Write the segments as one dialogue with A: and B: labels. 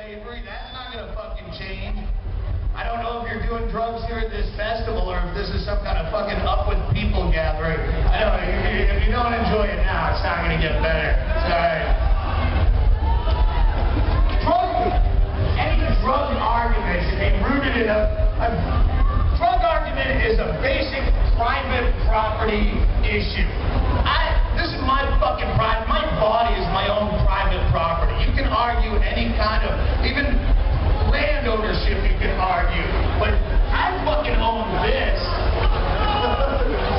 A: slavery. That's not going to fucking change. I don't know if you're doing drugs here at this festival or if this is some kind of fucking up with people gathering. I don't know. If you don't enjoy it now, it's not going to get better. Sorry. Any drug argument should be rooted in a drug argument is a basic private property issue. This is my fucking private. My body is my own private property. You can argue any kind of, even land ownership you can argue. But I fucking own this.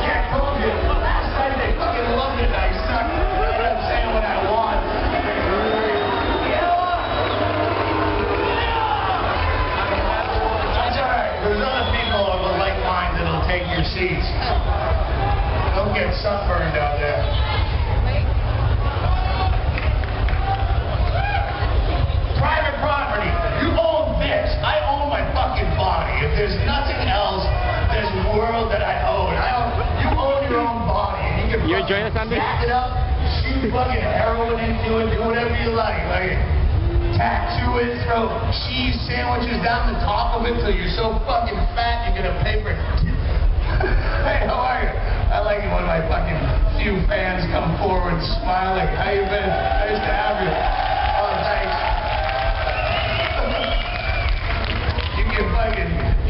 A: Yeah, I told you. Last night they fucking loved it. I suck. But I'm saying what I want. That's alright. There's other people of a like mind that'll take your seats. Don't get sunburned out there. Private property. You own this. I own my fucking body. If there's nothing else, there's a world that I own. You own your own body. And you can fucking jack it up, shoot fucking heroin into it, do whatever you like. Like, tattoo it, throw cheese sandwiches down the top of it till you're so fucking fat you're gonna pay for it. Hey, how are you? I like it when my fucking few fans come forward smiling. How you been? Nice to have you. Oh, thanks.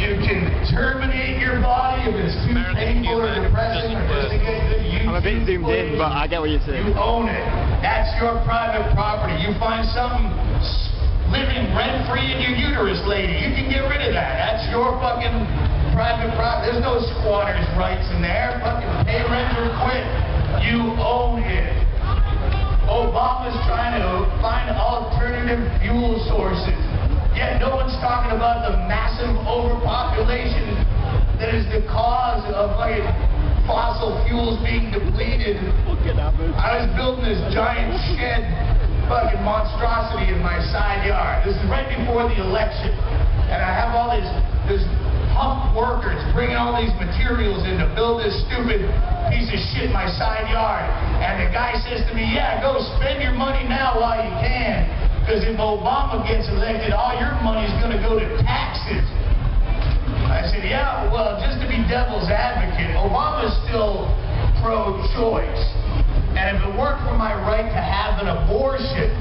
A: You can terminate your body if it's too painful or depressing or just to get good YouTube.
B: I'm a bit zoomed in, but I get what you're saying.
A: You own it. That's your private property. You find something living rent-free in your uterus, lady, you can get rid of that. That's your fucking private property. There's no squatter's rights in there. Fucking pay rent or quit. You own it. Obama's trying to find alternative fuel sources. Yet no one's talking about the massive overpopulation that is the cause of fucking fossil fuels being depleted. I was building this giant shed fucking monstrosity in my side yard. This is right before the election. And I have all this hump workers bringing all these materials in to build this stupid piece of shit in my side yard. And the guy says to me, yeah, go spend your money now while you can. Because if Obama gets elected, all your money's going to go to taxes. I said, yeah, well, just to be devil's advocate, Obama's still pro-choice. And if it weren't for my right to have an abortion,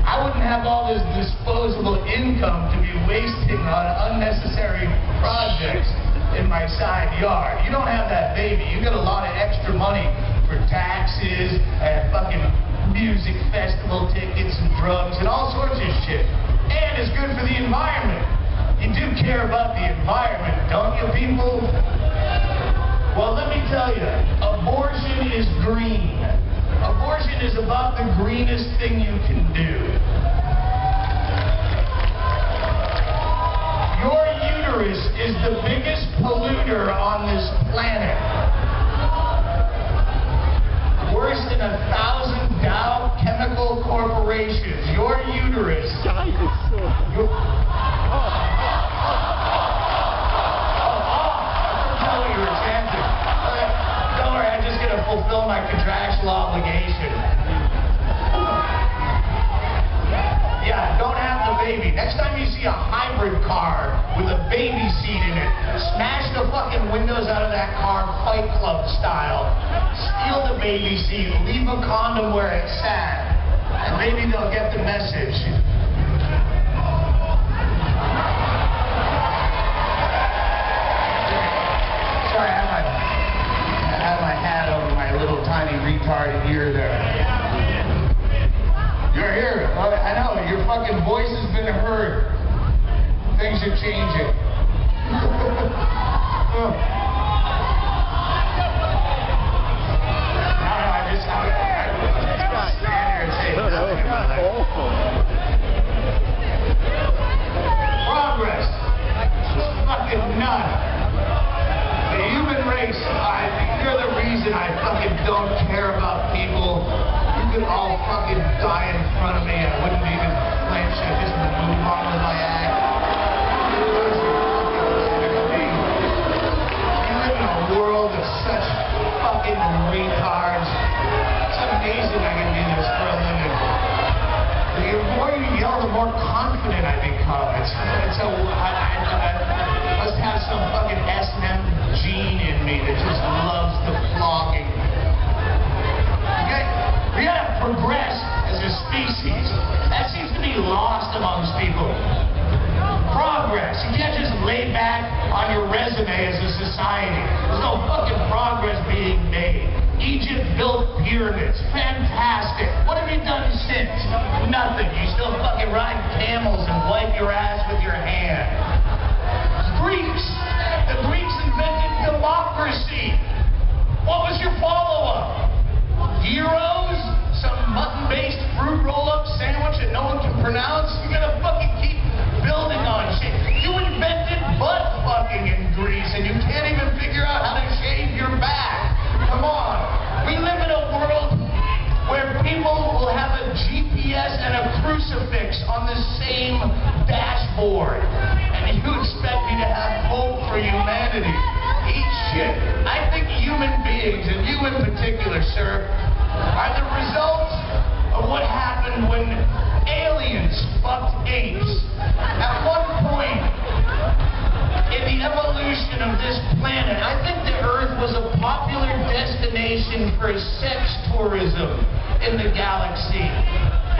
A: I wouldn't have all this disposable income to be wasting on unnecessary projects in my side yard. You don't have that baby. You get a lot of extra money for taxes and fucking music festival tickets and drugs and all sorts of shit. And it's good for the environment. You do care about the environment, don't you, people? Well, let me tell you, abortion is green. Abortion is about the greenest thing you can do. Your uterus is the biggest polluter on this planet. Worse than 1,000 Dow chemical corporations. Your uterus. Don't worry, I'm just going to fulfill my contractual obligation. Yeah, don't have the baby. Next time you see a hybrid car with a baby seat in it, smash the fucking windows out of that car Fight Club style. Steal the baby seat, leave a condom where it sat, and maybe they'll get the message. Sorry, I have my hat over my little tiny retarded ear there. You're here. I know, your fucking voice has been heard. Things are changing. Progress. Fucking none. The human race, you're the reason I fucking don't care about people. You could all fucking die in front of me. I wouldn't even flinch. I just move on with my act. You live in a world of such fucking retards. It's amazing I can do this for a living. The more you yell, the more confident confident I've become. I must have some fucking S&M gene in me that just loves the flogging. We gotta progress as a species. That seems to be lost amongst people. Progress. You can't just lay back on your resume as a society. There's no fucking progress being made. Egypt built pyramids. Fantastic. What have you done since? Nothing. You still fucking ride camels and wipe your ass with your hand. Greeks. The Greeks invented democracy. What was your follow-up? Gyros? Some mutton-based fruit roll-up sandwich that no one can pronounce? You're gonna fucking keep building on shit. You invented butt fucking in Greece and you can't even figure out how to shave your back. Come on. We live in a world where people will have a GPS and a crucifix on the same dashboard. And you expect me to have hope for humanity. Eat shit. I think human beings, and you in particular, sir, are the result of what happened when aliens fucked apes. At one point in the evolution of this planet, I think the Earth was a popular destination for sex tourism in the galaxy.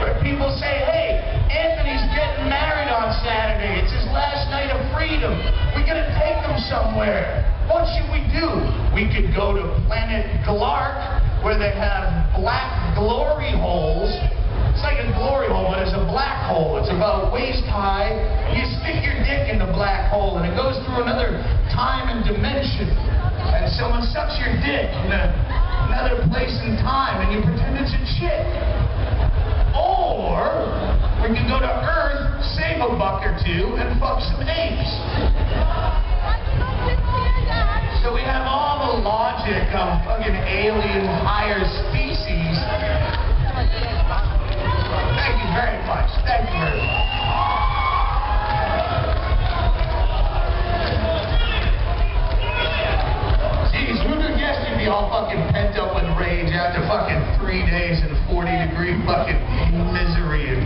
A: Where people say, hey, Anthony's getting married on Saturday. It's his last night of freedom. We're going to take him somewhere. What should we do? We could go to planet Glark, where they have black glory holes. It's like a glory hole, but it's a black hole. It's about waist high. You stick your dick in the black hole, and it goes through another time and dimension. And someone sucks your dick in another place and time, and you pretend it's a chick. Or we can go to Earth, save a buck or two, and fuck some apes. So we have all the logic of fucking alien higher species. Thank you very much. Thank you very much. Jeez, who knew guess you'd be all fucking pent up with rage after fucking 3 days in 40-degree fucking misery and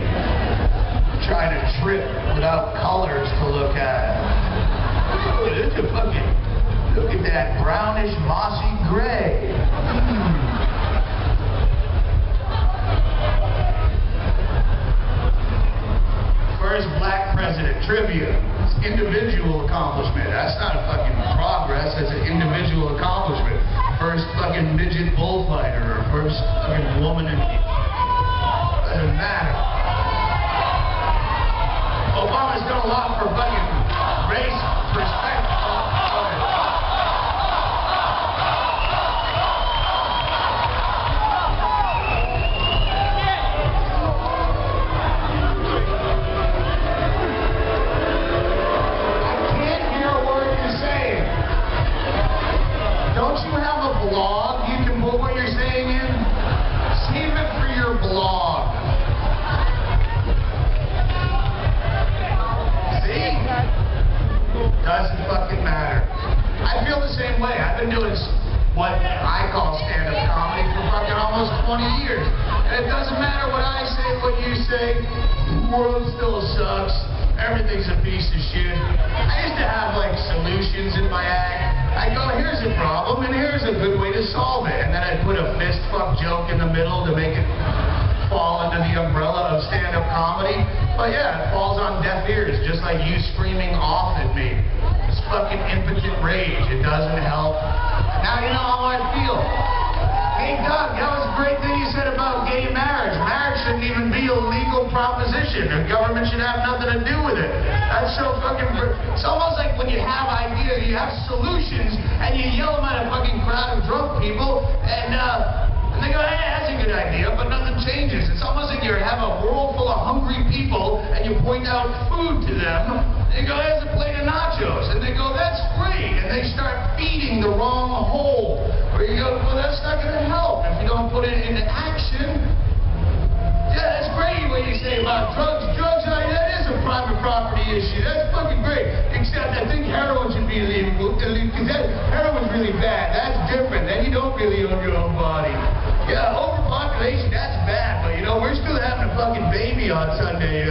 A: trying to trip without colors to look at. Look at that brownish, mossy gray. First black president, trivia. It's individual accomplishment. That's not a fucking progress, that's an individual accomplishment. First fucking midget bullfighter, or first fucking woman in... Doesn't matter. Obama's done a lot for fucking race perspective. Doesn't fucking matter. I feel the same way. I've been doing what I call stand-up comedy for fucking almost 20 years. And it doesn't matter what I say, what you say. The world still sucks. Everything's a piece of shit. I used to have, like, solutions in my act. I go, here's a problem, and here's a good way to solve it. And then I'd put a fist fuck joke in the middle to make it fall under the umbrella of stand-up comedy. But yeah, it falls on deaf ears, just like you screaming off at me. It's fucking impotent rage. It doesn't help. Now you know how I feel. Hey, Doug, that was a great thing you said about gay marriage. Marriage shouldn't even be a legal proposition. The government should have nothing to do with it. That's so fucking... It's almost like when you have ideas, you have solutions, and you yell them at a fucking crowd of drunk people, and they go, hey, that's a good idea, but nothing changes. It's almost like you have a world full of hungry people, and you point out food to them, and you go, here's a plate of nachos, and they go, that's great, and they start feeding the wrong hole. Or you go, well, that's not going to help if you don't put it into action. Yeah, that's great what you say about drugs. Drugs, that is a private property issue. That's fucking great. Except I think heroin should be illegal, because heroin's really bad. That's different. Then you don't really own your own body. Yeah, overpopulation, that's bad, but you know, we're still having a fucking baby on Sunday.